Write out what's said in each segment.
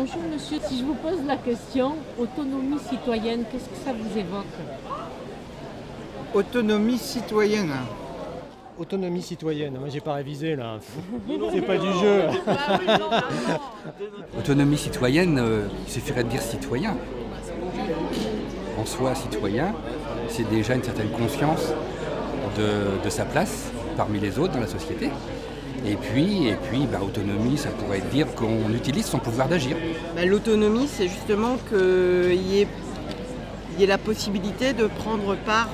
Bonjour monsieur, si je vous pose la question autonomie citoyenne, qu'est-ce que ça vous évoque? Autonomie citoyenne. Autonomie citoyenne, moi j'ai pas révisé là, c'est pas du jeu. Autonomie citoyenne, il suffirait de dire citoyen. En soi, citoyen, c'est déjà une certaine conscience de sa place parmi les autres dans la société. Et puis autonomie, ça pourrait dire qu'on utilise son pouvoir d'agir. L'autonomie, c'est justement qu'il y ait la possibilité de prendre part,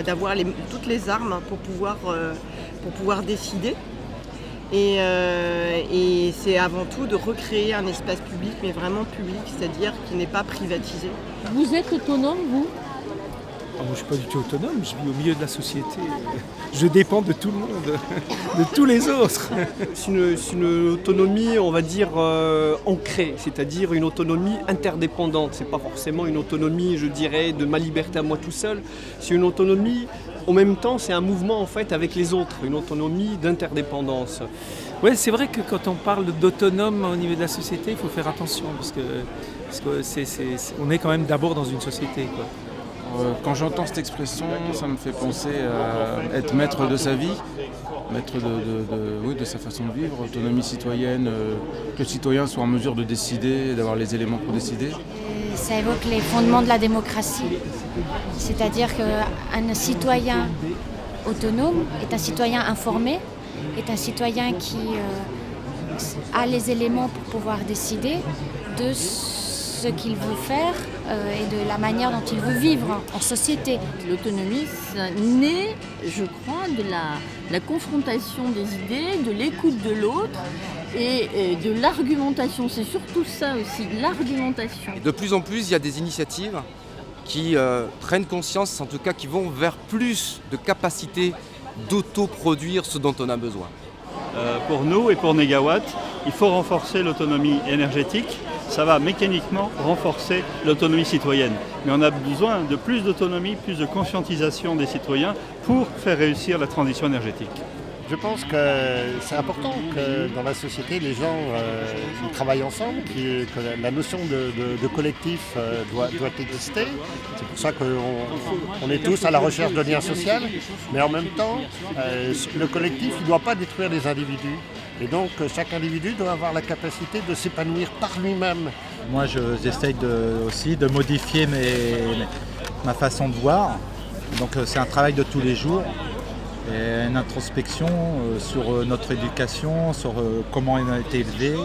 d'avoir toutes les armes pour pouvoir décider. Et c'est avant tout de recréer un espace public, mais vraiment public, c'est-à-dire qui n'est pas privatisé. Vous êtes autonome, vous? Moi je suis pas du tout autonome, je vis au milieu de la société. Je dépends de tout le monde, de tous les autres. C'est une autonomie, on va dire, ancrée, c'est-à-dire une autonomie interdépendante. C'est pas forcément une autonomie, je dirais, de ma liberté à moi tout seul. C'est une autonomie, en même temps, c'est un mouvement en fait avec les autres, une autonomie d'interdépendance. Oui, c'est vrai que quand on parle d'autonome au niveau de la société, il faut faire attention parce que on est quand même d'abord dans une société, quoi. Quand j'entends cette expression, ça me fait penser à être maître de sa vie, maître de sa façon de vivre, autonomie citoyenne, que le citoyen soit en mesure de décider, d'avoir les éléments pour décider. Ça évoque les fondements de la démocratie, c'est-à-dire qu'un citoyen autonome est un citoyen informé, est un citoyen qui a les éléments pour pouvoir décider de ce qu'il veut faire et de la manière dont il veut vivre en société. L'autonomie, ça naît, je crois, de la confrontation des idées, de l'écoute de l'autre et de l'argumentation. C'est surtout ça aussi, l'argumentation. De plus en plus, il y a des initiatives qui prennent conscience, en tout cas qui vont vers plus de capacité d'autoproduire ce dont on a besoin. Pour nous et pour Negawatt, il faut renforcer l'autonomie énergétique. Ça va mécaniquement renforcer l'autonomie citoyenne. Mais on a besoin de plus d'autonomie, plus de conscientisation des citoyens pour faire réussir la transition énergétique. Je pense que c'est important que dans la société, les gens ils travaillent ensemble, que la notion de collectif doit exister. C'est pour ça qu'on est tous à la recherche de liens sociaux, mais en même temps, le collectif ne doit pas détruire les individus. Et donc, chaque individu doit avoir la capacité de s'épanouir par lui-même. Moi, j'essaye aussi de modifier ma façon de voir. Donc, c'est un travail de tous les jours. Et une introspection sur notre éducation, sur comment on a été élevé.